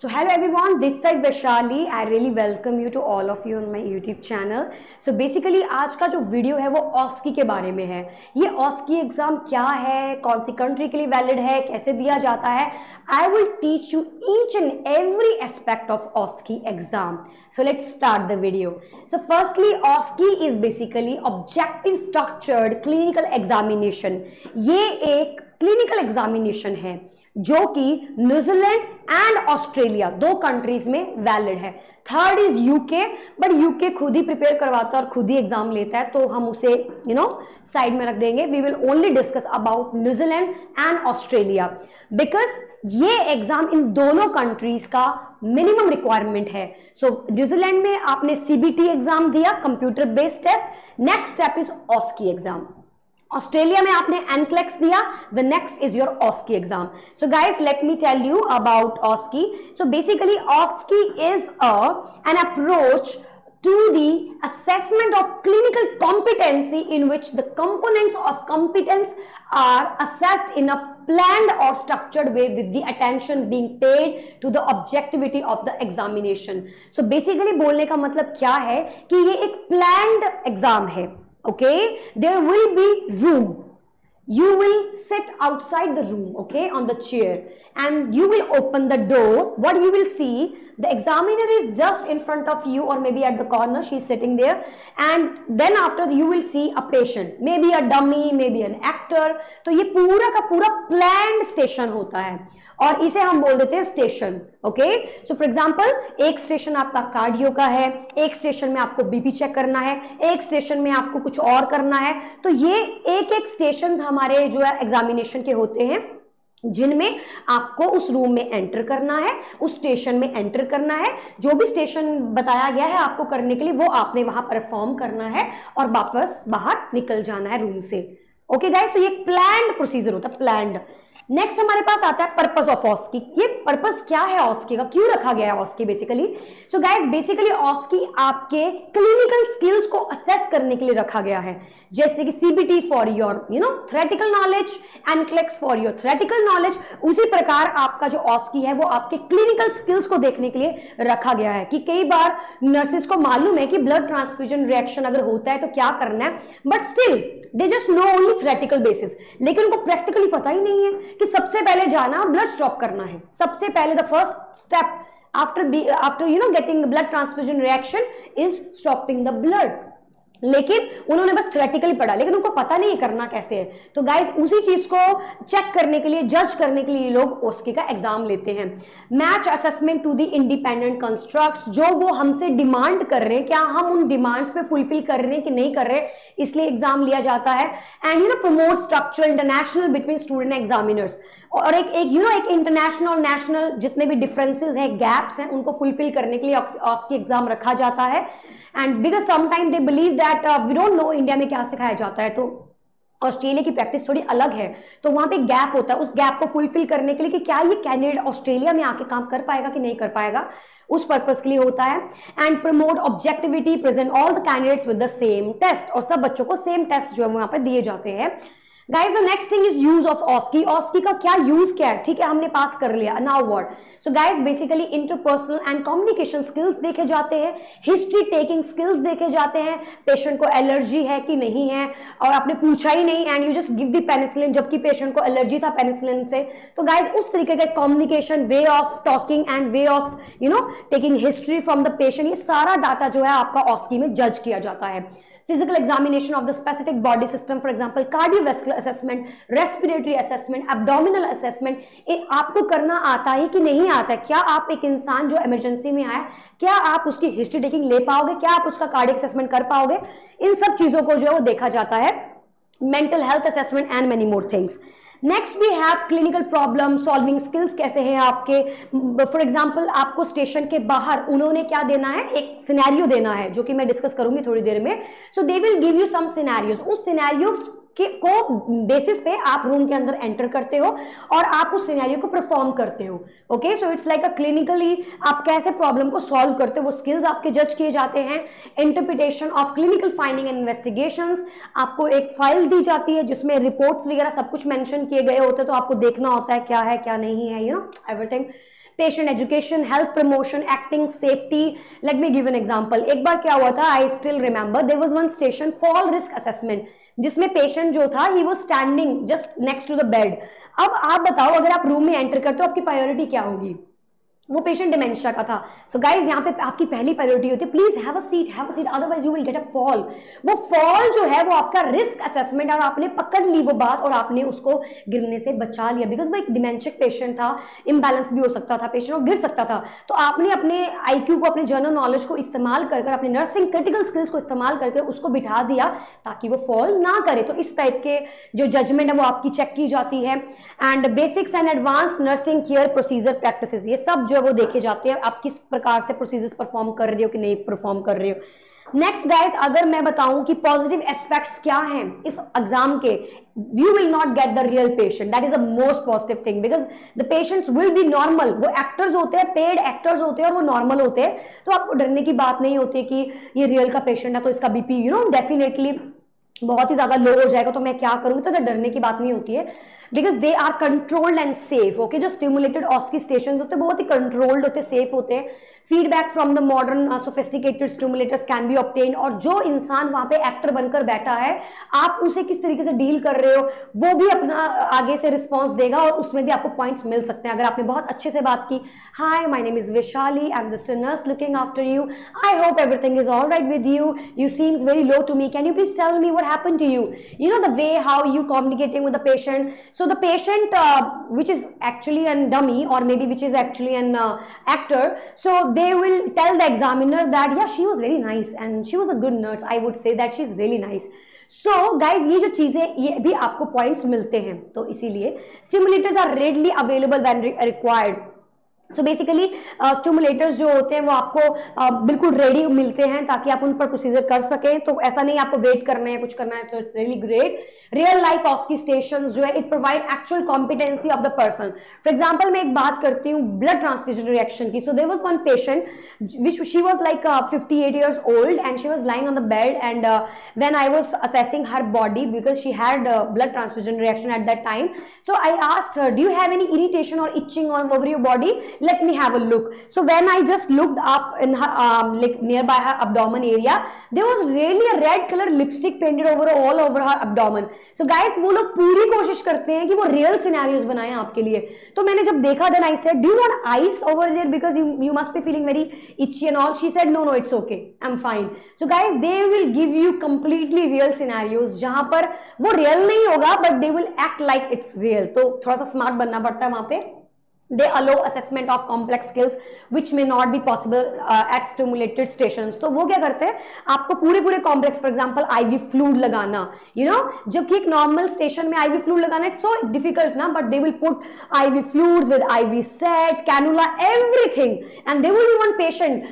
So hello everyone, this side Vaishali. I really welcome you to all of you on my YouTube channel. So basically आज का जो video है वो OSCE के बारे में है। ये OSCE एग्जाम क्या है, कौन सी कंट्री के लिए वैलिड है, कैसे दिया जाता है। I will teach you each and every aspect of OSCE exam. So let's start the video. So firstly, OSCE is basically objective structured clinical examination. ये एक clinical examination है जो कि न्यूजीलैंड एंड ऑस्ट्रेलिया दो कंट्रीज में valid है। Third is UK, but UK खुद ही prepare करवाता है और खुद ही एग्जाम लेता है, तो हम उसे साइड में रख देंगे। We will only discuss about New Zealand and Australia because ये एग्जाम इन दोनों कंट्रीज का मिनिमम रिक्वायरमेंट है। सो न्यूजीलैंड में आपने सीबीटी एग्जाम दिया, computer based test. Next step is OSCE exam. Australia में आपने एनक्लेक्स दिया, the next is your OSCE exam. So guys let me tell you about OSCE. So basically OSCE is an approach to the assessment of clinical competency in which the components of competence are assessed in a planned or structured way with the attention being paid to the objectivity of the examination. So basically बोलने का मतलब क्या है कि ये एक planned exam है. Okay, there will be room. You will sit outside the room, okay, on the chair, and you will open the door. What you will see, the examiner is just in front of you or maybe at the corner, she is sitting there, and then after you will see a patient, maybe a dummy, maybe an actor. तो ये पूरा का पूरा planned station होता है और इसे हम बोल देते हैं station. Okay, so for example एक स्टेशन आपका कार्डियो का है, एक स्टेशन में आपको बीपी चेक करना है, एक स्टेशन में आपको कुछ और करना है। तो ये एक एक स्टेशन हमारे जो है एग्जामिनेशन के होते हैं जिनमें आपको उस रूम में एंटर करना है, उस स्टेशन में एंटर करना है। जो भी स्टेशन बताया गया है आपको करने के लिए वो आपने वहां परफॉर्म करना है और वापस बाहर निकल जाना है रूम से। ओके गाइस, तो ये प्लान्ड प्रोसीजर होता है, प्लान्ड। नेक्स्ट हमारे पास आता है पर्पस ऑफ ऑस्की। ये पर्पस क्या है ऑस्की का, क्यों रखा गया है ऑस्की बेसिकली। सो गाइस बेसिकली ऑस्की आपके क्लिनिकल स्किल्स को असेस करने के लिए रखा गया है, जैसे कि CBT for your theoretical knowledge, NCLEX for your theoretical knowledge. उसी प्रकार आपका जो ऑस्की है वो आपके क्लिनिकल स्किल्स को देखने के लिए रखा गया है कि कई बार नर्सेस को मालूम है कि ब्लड ट्रांसफ्यूजन रिएक्शन अगर होता है तो क्या करना है, but still they just know only theoretical basis, लेकिन उनको प्रैक्टिकली पता ही नहीं है कि सबसे पहले जाना ब्लड स्टॉप करना है। सबसे पहले the first step after getting blood transfusion reaction is stopping the blood. लेकिन उन्होंने बस थ्योरेटिकली पढ़ा, लेकिन उनको पता नहीं करना कैसे है। तो गाइस उसी चीज को चेक करने के लिए, जज करने के लिए लोग ओस्की का एग्जाम लेते हैं। Match assessment to the independent constructs, जो वो हमसे डिमांड कर रहे हैं, क्या हम उन डिमांड्स पे फुलफिल कर रहे हैं कि नहीं कर रहे, इसलिए एग्जाम लिया जाता है। And promote structure international between student examiners, और एक इंटरनेशनल और नेशनल जितने भी डिफरेंसेस हैं, गैप्स हैं, उनको फुलफिल करने के लिए ऑस्की एग्जाम रखा जाता है। And because sometime they believe that we don't know India में क्या सिखाया जाता है, तो ऑस्ट्रेलिया की प्रैक्टिस थोड़ी अलग है, तो वहां पे गैप होता है। उस गैप को फुलफिल करने के लिए कि क्या ये कैंडिडेट ऑस्ट्रेलिया में आके काम कर पाएगा कि नहीं कर पाएगा, उस पर्पस के लिए होता है। And promote objectivity, present all the candidates with the same test, और सब बच्चों को सेम टेस्ट जो है वहां पे दिए जाते हैं। Guys the next thing is use of OSCE. OSCE का क्या यूज क्या है, ठीक है, हमने पास कर लिया, now what. So guys basically interpersonal and communication skills देखे जाते हैं, हिस्ट्री टेकिंग स्किल्स देखे जाते हैं, पेशेंट को एलर्जी है कि नहीं है और आपने पूछा ही नहीं and you just give the penicillin, जबकि पेशेंट को एलर्जी था पेनिसिलिन से। तो गाइज उस तरीके का communication, way of talking and way of taking history from the patient, ये सारा डाटा जो है आपका ऑस्की में जज किया जाता है। Physical examination of the specific body system, for example cardiovascular assessment, respiratory assessment, abdominal assessment, आपको करना आता है कि नहीं आता है। क्या आप एक इंसान जो इमरजेंसी में आए, क्या आप उसकी हिस्ट्री टेकिंग ले पाओगे, क्या आप उसका कार्डियक असेसमेंट कर पाओगे, इन सब चीजों को जो है वो देखा जाता है। Mental health assessment and many more things. Next we have clinical problem solving skills, कैसे हैं आपके। फॉर एग्जांपल आपको स्टेशन के बाहर उन्होंने क्या देना है, एक सिनेरियो देना है जो कि मैं डिस्कस करूंगी थोड़ी देर में। So they will give you some scenarios, उस सिनेरियोज को बेसिस पे आप रूम के अंदर एंटर करते हो और आप उस सिनेरियो को परफॉर्म करते हो। Okay, so it's like a clinically आप कैसे प्रॉब्लम को सॉल्व करते हो, वो स्किल्स आपके जज किए जाते हैं। Interpretation of clinical finding and investigations, आपको एक फाइल दी जाती है जिसमें रिपोर्ट्स वगैरह सब कुछ मेंशन किए गए होते हैं, तो आपको देखना होता है क्या है क्या नहीं है, everything. Patient education, health promotion, acting, safety. Let me give an example. एक बार क्या हुआ था, I still remember, there was one station fall risk assessment, जिसमें पेशेंट जो था he was standing just next to the bed. अब आप बताओ, अगर आप रूम में एंटर करते हो आपकी प्रायोरिटी क्या होगी? वो पेशेंट डिमेंशिया का था. सो गाइज यहाँ पे आपकी पहली प्रायोरिटी होती है please have a seat, otherwise you will get a fall. वो फॉल जो है वो आपका रिस्क असेसमेंट, और आपने पकड़ ली वो बात और आपने उसको गिरने से बचा लिया, बिकॉज वो एक डिमेंशिक पेशेंट था, इम्बैलेंस भी हो सकता था पेशेंट और गिर सकता था. तो आपने अपने आईक्यू को, अपने जनरल नॉलेज को इस्तेमाल कर अपने नर्सिंग क्रिटिकल स्किल्स को इस्तेमाल करके उसको बिठा दिया ताकि वो फॉल ना करे. तो इस टाइप के जो जजमेंट है वो आपकी चेक की जाती है. And basics and advanced nursing care procedure practices, ये सब जो वो देखे जाते हैं, आप किस प्रकार से प्रोसीजर्स परफॉर्म कर रहे हो कि नहीं परफॉर्म कर रहे हो. नेक्स्ट गाइस, अगर मैं बताऊं कि पॉजिटिव एस्पेक्ट्स क्या हैं इस एग्जाम के, you will not get the real patient, that is the most positive thing, because the patients will be normal. वो एक्टर्स होते हैं, पेड एक्टर्स होते हैं और वो नॉर्मल होते हैं, तो आपको डरने की बात नहीं होती कि ये रियल का पेशेंट है तो इसका बीपी डेफिनेटली बहुत ही ज्यादा लो हो जाएगा तो मैं क्या करूंगी, तो डरने की बात नहीं होती है, because they are controlled and safe. Okay, जो स्टिमुलेटेड ऑस्की स्टेशन होते हैं बहुत ही कंट्रोल्ड होते हैं, सेफ होते हैं. Feedback from the modern sophisticated stimulators can be obtain, और जो इंसान वहां पे एक्टर बनकर बैठा है आप उसे किस तरीके से डील कर रहे हो वो भी अपना आगे से रिस्पॉन्स देगा और उसमें भी आपको पॉइंट्स मिल सकते हैं. अगर आपने बहुत अच्छे से बात की, hi my name is Vaishali, I am just a nurse looking after you, I hope everything is all right with you, you seems very low to me, can you please tell me what happened to you, you know the way how you communicating with the patient. So the patient which is actually a dummy or maybe which is actually an actor, so they will tell the examiner that yeah she was very nice and she was a good nurse, I would say that she is really nice. So guys, ये जो चीजें ये भी आपको points मिलते हैं, तो इसीलिए stimulators are readily available when required. So basically stimulators जो होते हैं वो आपको बिल्कुल रेडी मिलते हैं ताकि आप उन पर प्रोसीजर कर सकें. तो ऐसा नहीं आपको वेट करना है, कुछ करना है, तो it's really great. Real life OSCE station जो है, it provide actual competency of the person. For example मैं एक बात करती हूँ ब्लड ट्रांसफ्यूजन रिएक्शन की. So there was one patient which she was like 58 years old and she was lying on the bed, and when I was assessing her body because she had blood transfusion reaction at that time, so I asked her, do you have any irritation or itching all over your body, let me have a look. So when I just looked up in her like nearby her abdomen area, there was really a red color lipstick painted over all over her abdomen. So guys, वो लोग पूरी कोशिश करते हैं कि वो real scenarios बनाएं आपके लिए. तो मैंने जब देखा, then I said, do you want ice over there because you must be feeling very itchy and all. She said no, it's okay, I'm fine. So guys, they will give you completely real scenarios जहां पर वो real नहीं होगा but they will act like it's real. तो थोड़ा सा smart बनना पड़ता है वहां पे. They allow assessment of complex skills which may not be possible at stimulated stations. तो वो क्या करते हैं, आपको पूरे complex, for example IV fluid लगाना, जबकि एक नॉर्मल स्टेशन में IV फ्लूइड लगाना इट्स सो डिफिकल्ट ना, but they will put IV fluids with IV set, cannula, everything, and there will be one patient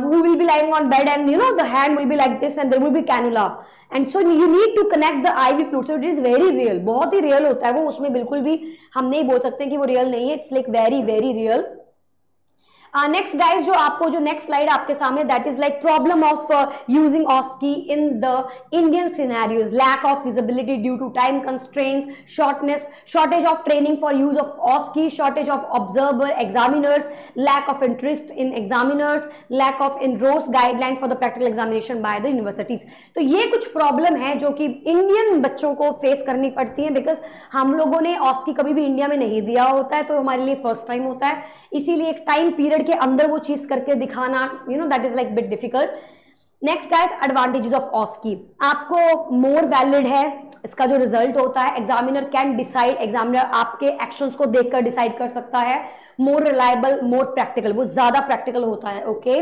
who will be lying on bed and the hand will be like this and there will be cannula. And so you need to connect the IV fluid, so it is very real, बहुत ही real होता है वो, उसमें बिल्कुल भी हम नहीं बोल सकते कि वो रियल नहीं है, it's like very very real. Next guys, जो आपको जो नेक्स्ट स्लाइड आपके सामने, that is like problem of using OSCE in the Indian scenarios. Lack of visibility due to time constraints, shortage of training for use of OSCE, shortage of observer examiners, lack of interest in examiners, lack of इनरोस guideline for the practical examination by the universities. तो ये कुछ problem है जो कि Indian बच्चों को face करनी पड़ती है, बिकॉज हम लोगों ने ऑस्की कभी भी इंडिया में नहीं दिया होता है, तो हमारे लिए फर्स्ट टाइम होता है, इसीलिए एक टाइम पीरियड के अंदर वो चीज करके दिखाना, that is like bit difficult. Next guys, advantages of OSCE. आपको मोर वैलिड है इसका जो रिजल्ट होता है, एग्जामिनर कैन डिसाइड, एग्जामिनर आपके एक्शंस को देखकर डिसाइड कर सकता है. मोर रिलायबल, मोर प्रैक्टिकल, वो ज्यादा प्रैक्टिकल होता है. ओके,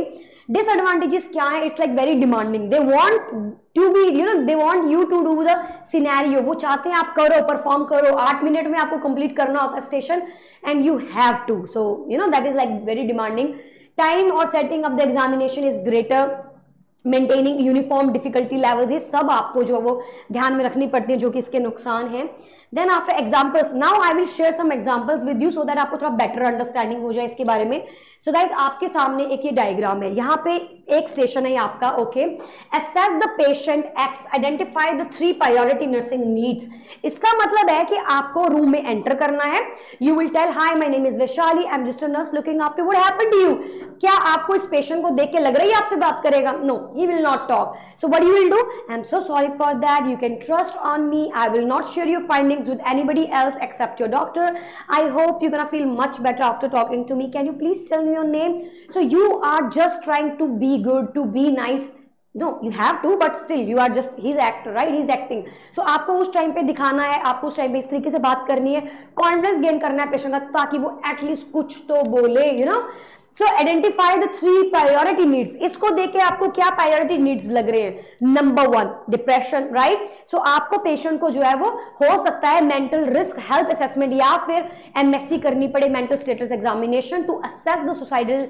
डिसएडवांटेजेस क्या है, it's like very demanding. They want to be they want you to do the scenario, वो चाहते हैं आप करो, परफॉर्म करो, 8 मिनट में आपको कंप्लीट करना होता है station, and you have to, so that is like very demanding. Time or setting of the examination is greater. Maintaining uniform difficulty levels, ये सब आपको जो वो ध्यान में रखनी पड़ती है जो कि इसके नुकसान हैं। Then after examples, now I will share some examples with you so that आपको थोड़ा बेटर अंडरस्टैंडिंग हो जाए इसके बारे में। सो गाइज आपके सामने एक ये डायग्राम है, यहाँ पे एक स्टेशन है आपका, okay. Assess the patient x, identify the 3 priority nursing needs. इसका मतलब है कि आपको रूम में एंटर करना है, you will tell hi my name is Vaishali, I am just a nurse looking after, what happened to you. क्या आपको इस पेशेंट को देख के लग रही है आपसे बात करेगा? No, he will not talk. So what you will do, I am so sorry for that, you can trust on me, I will not share your findings with anybody else except your doctor. I hope you're gonna feel much better after talking to me. Can you please tell me your name? So you are just trying to be good, to be nice. No, you have to, but still you are just, he's actor, right? He's acting. So आपको उस time पे दिखाना है, आपको उस time पे इस तरीके से बात करनी है, कॉन्फिडेंस गेन करना है पेशेंट का, ताकि वो एटलीस्ट कुछ तो बोले, you know. So identify the 3 priority needs. इसको देख के आपको क्या प्रायोरिटी नीड्स लग रहे हैं? Number 1 depression, right. सो आपको पेशेंट को जो है वो हो सकता है मेंटल रिस्क हेल्थ असेसमेंट या फिर एमएससी करनी पड़े, mental status examination, to assess the suicidal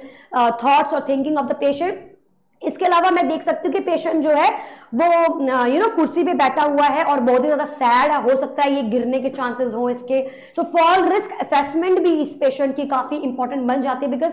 thoughts और थिंकिंग ऑफ द पेशेंट। इसके अलावा मैं देख सकती हूँ कि पेशेंट जो है वो कुर्सी पे बैठा हुआ है और बहुत ही ज्यादा सैड है, हो सकता है ये गिरने के चांसेस हो इसके। सो फॉल रिस्क असेसमेंट भी इस पेशेंट की काफी इंपॉर्टेंट बन जाती है, because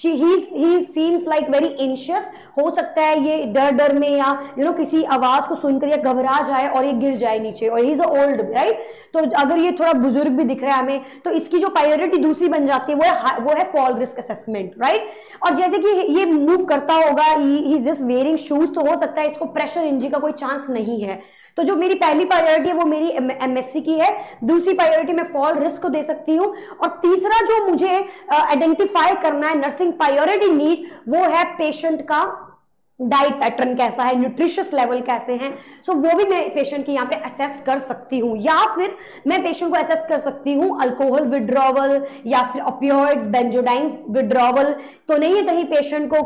he seems like very anxious. हो सकता है ये डर में या किसी आवाज को सुनकर ये घबरा जाए और ये गिर जाए नीचे, और ही इज ओल्ड, राइट। तो अगर ये थोड़ा बुजुर्ग भी दिख रहा है हमें, तो इसकी जो प्रायोरिटी दूसरी बन जाती है वो है फॉल रिस्क असेसमेंट, राइट। और जैसे कि ये मूव करता होगा, he is just wearing shoes, तो हो सकता है इसको प्रेशर इंजरी का कोई चांस नहीं है। तो जो मेरी पहली प्रायोरिटी है वो मेरी एमएससी की है, दूसरी प्रायोरिटी मैं फॉल रिस्क को दे सकती हूँ, और तीसरा जो मुझे आइडेंटिफाई करना है नर्सिंग प्रायोरिटी नीड, वो है पेशेंट का डाइट पैटर्न कैसा है, न्यूट्रिशियस लेवल कैसे हैं। सो वो भी मैं पेशेंट की यहाँ पे असेस कर सकती हूँ, या फिर मैं पेशेंट को असेस कर सकती हूँ अल्कोहल विड्रॉवल या फिर ओपियोइड्स, बेंजोडाइंस विड्रॉवल तो नहीं है कहीं पेशेंट को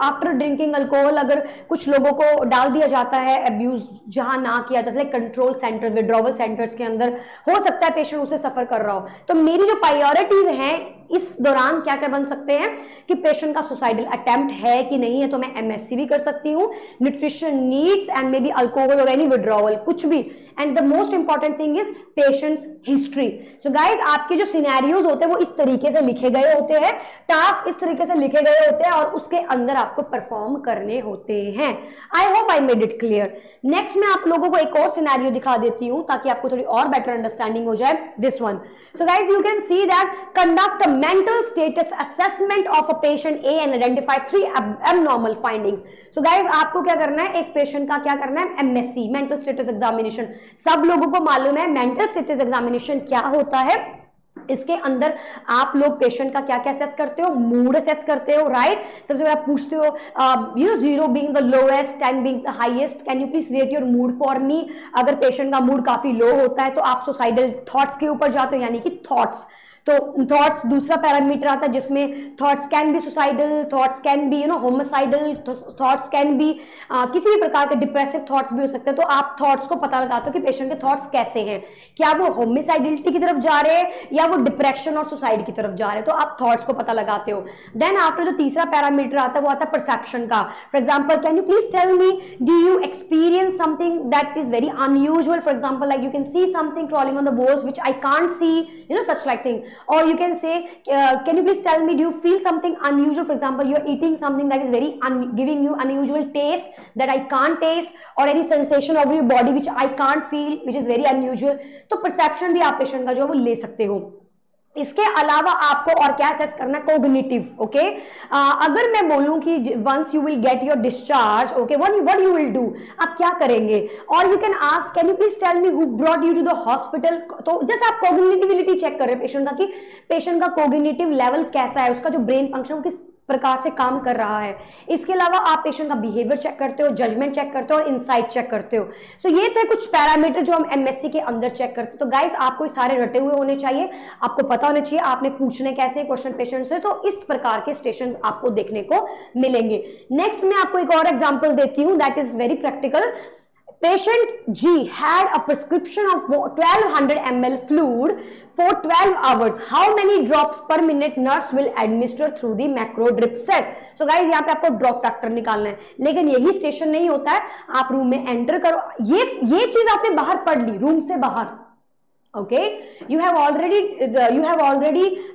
आफ्टर ड्रिंकिंग अल्कोहल अगर कुछ लोगों को डाल दिया जाता है अब्यूज जहां ना किया जाता है, कंट्रोल सेंटर विड्रॉवल सेंटर्स के अंदर, हो सकता है पेशेंट उसे सफर कर रहा हो। तो मेरी जो प्रायोरिटीज हैं इस दौरान क्या क्या बन सकते हैं कि पेशेंट का सुसाइडल अटेम्प्ट है कि नहीं है, तो मैं एमएससी भी कर सकती हूँ, nutrition needs and may be alcohol और एनी विड्रॉवल, कुछ भी। And the most important thing is patients history. So guys आपके जो सिनेरियोज होते हैं वो इस तरीके से लिखे गए होते हैं, टास्क इस तरीके से लिखे गए होते हैं, और उसके अंदर आपको परफॉर्म करने होते हैं। I hope I made it clear. Next मैं आप लोगों को एक और सिनेरियो दिखा देती हूँ ताकि आपको थोड़ी और बेटर अंडरस्टैंडिंग हो जाए। This one, so guys you can see that conduct a mental status assessment of a patient A and identify 3 abnormal findings. So guys आपको क्या करना है, एक पेशेंट का क्या करना है, MSc मेंटल स्टेटस एग्जामिनेशन। सब लोगों को मालूम है मेंटल स्टेटस एग्जामिनेशन क्या होता है। इसके अंदर आप लोग पेशेंट का क्या क्या असेस करते हो, मूड असेस करते हो, राइट। सबसे पहले आप पूछते हो 0 being the lowest, 10 being the highest, can you please rate your mood for me. अगर पेशेंट का मूड काफी लो होता है तो आप सुसाइडल थॉट्स के ऊपर जाते हो, यानी कि थॉट्स। तो थॉट्स दूसरा पैरामीटर आता है जिसमें thoughts can be suicidal, thoughts can be homicidal, thoughts can be किसी भी प्रकार के डिप्रेसिव थॉट्स भी हो सकते हैं। तो आप थॉट्स को पता लगाते हो कि पेशेंट के थॉट्स कैसे हैं, क्या वो होमिसाइडिलिटी की तरफ जा रहे हैं या वो डिप्रेशन और सुसाइड की तरफ जा रहे हैं, तो आप थॉट्स को पता लगाते हो। देन आफ्टर जो तीसरा पैरामीटर आता है वो आता है परसेप्शन का। For example can you please tell me, do you experience something that is very unusual. For example like you can see something crawling on the walls which I can't see, such like thing. Or you can say can you please tell me, do you feel something unusual? For example, you are eating something that is very giving you unusual taste that I can't taste, or any sensation of your body which I can't feel, which is very unusual. तो perception भी आप patient का जो है वो ले सकते हो। इसके अलावा आपको और क्या असेस करना है, कोग्निटिव, ओके। अगर मैं बोलूं कि once you will get your discharge, okay, what you will do, आप क्या करेंगे। और you can ask can you please tell me who brought you to the hospital. तो जैसे आप कोग्निटिविटी चेक कर रहे हैं पेशेंट का कि पेशेंट का कोग्निटिव लेवल कैसा है, उसका जो ब्रेन फंक्शन किस प्रकार से काम कर रहा है। इसके अलावा आप पेशेंट का बिहेवियर चेक करते हो, जजमेंट चेक करते हो और इनसाइट चेक करते हो। सो ये थे कुछ पैरामीटर जो हम एमएससी के अंदर चेक करते हो। तो गाइस आपको सारे रटे हुए होने चाहिए, आपको पता होना चाहिए आपने पूछने कैसे क्वेश्चन पेशेंट से। तो इस प्रकार के स्टेशन आपको देखने को मिलेंगे। नेक्स्ट मैं आपको एक और एग्जाम्पल देती हूँ that is very practical. patient G had a prescription of 1200 ml fluid for 12 hours. How many drops per minute nurse will administer through the macro drip set? So guys, यहाँ पे आपको drop factor निकालना है, लेकिन यही station नहीं होता है। आप रूम में एंटर करो, ये चीज आपने बाहर पढ़ ली, रूम से बाहर। Okay, you have already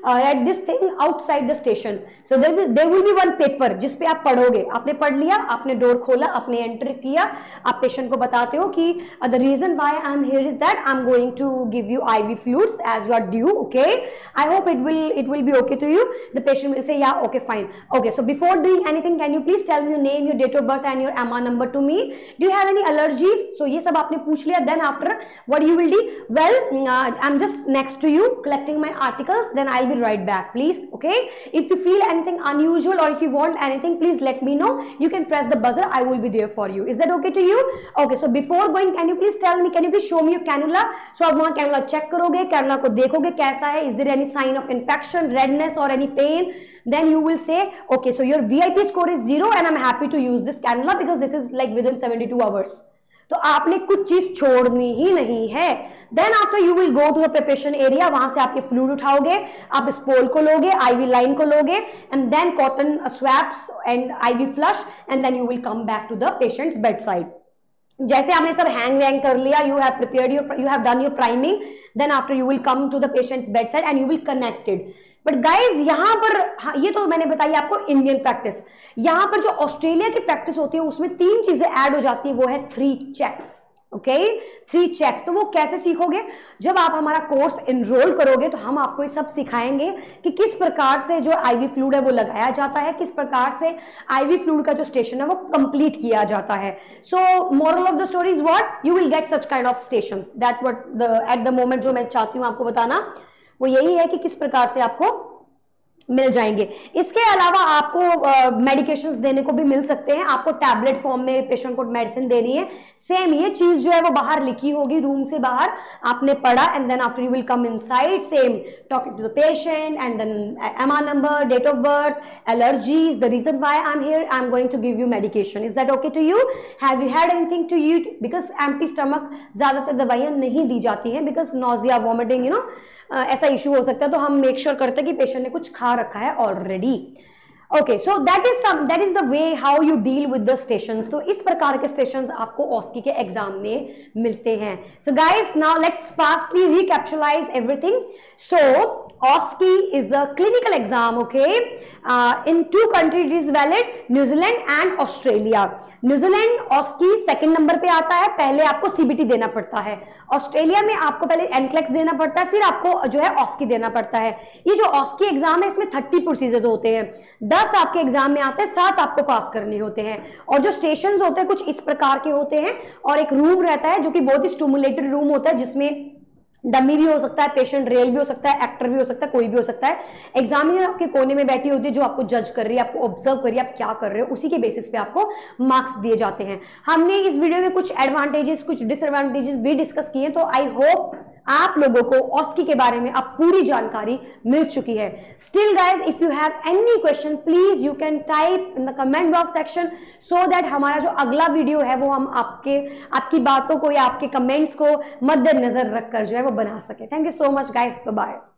read this thing outside the station. So there will be one paper जिस पे आप पढ़ोगे। आपने पढ़ लिया, आपने डोर खोला, आपने एंटर किया, आप पेशेंट को बताते हो कि the reason why I am here is that I am going to give you IV fluids as you are due. Okay, I hope it will be okay to you. The patient will say yeah, okay, fine. Okay, so before doing anything, can you please tell me your name, your date of birth and your MR number to me? Do you have any allergies? So ये सब आपने पूछ लिया। Then after what you will do? Well, I'm just next to you collecting my articles, then I'll be right back, please. Okay, if you feel anything unusual or if you want anything, please let me know. You can press the buzzer, I will be there for you. Is that okay to you? Okay, so before going, can you please tell me, can you please show me your cannula? So आप वहाँ cannula check करोगे, cannula को देखोगे कैसा है, is there any sign of infection, redness or any pain? Then you will say, okay, so your VIP score is 0 and I'm happy to use this cannula because this is like within 72 hours. तो आपने कुछ चीज छोड़नी ही नहीं है। Then after you will go to the preparation area, वहां से आप ये फ्लूइड उठाओगे, आप स्पोल को लोगे, आईवी लाइन को लोगे, and then cotton swabs and IV flush, and then you will come back to the patient's bed side. जैसे आपने सब हैंग वैंग कर लिया, you have done your priming, then after you will come to the patient's bedside and you will connected. But guys यहाँ पर, हाँ, ये तो मैंने बताई आपको इंडियन प्रैक्टिस। यहाँ पर जो ऑस्ट्रेलिया की प्रैक्टिस होती है उसमें 3 चीजें ऐड हो जाती है, वो है 3 चेक्स। Okay, 3 checks. तो वो कैसे सीखोगे? जब आप हमारा कोर्स एनरोल करोगे तो हम आपको ये सब सिखाएंगे कि किस प्रकार से जो आईवी फ्लूइड है वो लगाया जाता है, किस प्रकार से आईवी फ्लूइड का जो स्टेशन है वो कंप्लीट किया जाता है। सो moral of the story is what, you will get such kind of station, that what at the moment जो मैं चाहती हूँ आपको बताना वो यही है कि किस प्रकार से आपको मिल जाएंगे। इसके अलावा आपको मेडिकेशंस देने को भी मिल सकते हैं, आपको टैबलेट फॉर्म में पेशेंट को मेडिसिन देनी है। सेम ये चीज जो है वो बाहर लिखी होगी, रूम से बाहर आपने पढ़ा, and then after you will come inside, same talking to the patient and then MR number, date of birth, allergies, the reason why I am here, I am going to give you medication. Is that okay to you? Have you had anything to eat? Because empty stomach ज्यादातर दवाइयां नहीं दी जाती हैं, because nausea, vomiting, you know, ऐसा issue हो सकता है, तो हम मेक श्योर करते हैं कि पेशेंट ने कुछ खा रखा है already. Okay, so that is the way how you deal with the stations. तो इस प्रकार के स्टेशंस आपको ऑस्की के एग्जाम में मिलते हैं। So guys, now let's fastly recapitulate everything. So OSCE is a clinical exam, okay? In 2 countries it is valid, New Zealand and Australia. New Zealand OSCE second number पे आता है, पहले आपको CBT देना पड़ता है। ऑस्ट्रेलिया में आपको पहले NCLEX देना पड़ता है, फिर आपको जो है OSCE देना पड़ता है। ये जो OSCE एग्जाम है इसमें 30 प्रोसीजर होते हैं, 10 आपके एग्जाम में आते हैं, 7 आपको पास करने होते हैं। और जो स्टेशन होते हैं कुछ इस प्रकार के होते हैं, और एक रूम रहता है जो कि बहुत ही स्टिमुलेटेड रूम होता है, जिसमें डमी भी हो सकता है, पेशेंट रियल भी हो सकता है, एक्टर भी हो सकता है, कोई भी हो सकता है। एग्जामिनर आपके कोने में बैठी होती है जो आपको जज कर रही है, आपको ऑब्जर्व कर रही है आप क्या कर रहे हो, उसी के बेसिस पे आपको मार्क्स दिए जाते हैं। हमने इस वीडियो में कुछ एडवांटेजेस, कुछ डिसएडवांटेजेस भी डिस्कस किए, तो आई होप आप लोगों को OSCE के बारे में अब पूरी जानकारी मिल चुकी है। Still guys, if you have any question please you can type in the comment box section, so that हमारा जो अगला वीडियो है वो हम आपकी बातों को या आपके कमेंट्स को मद्देनजर रखकर जो है वो बना सके। Thank you so much guys, bye bye.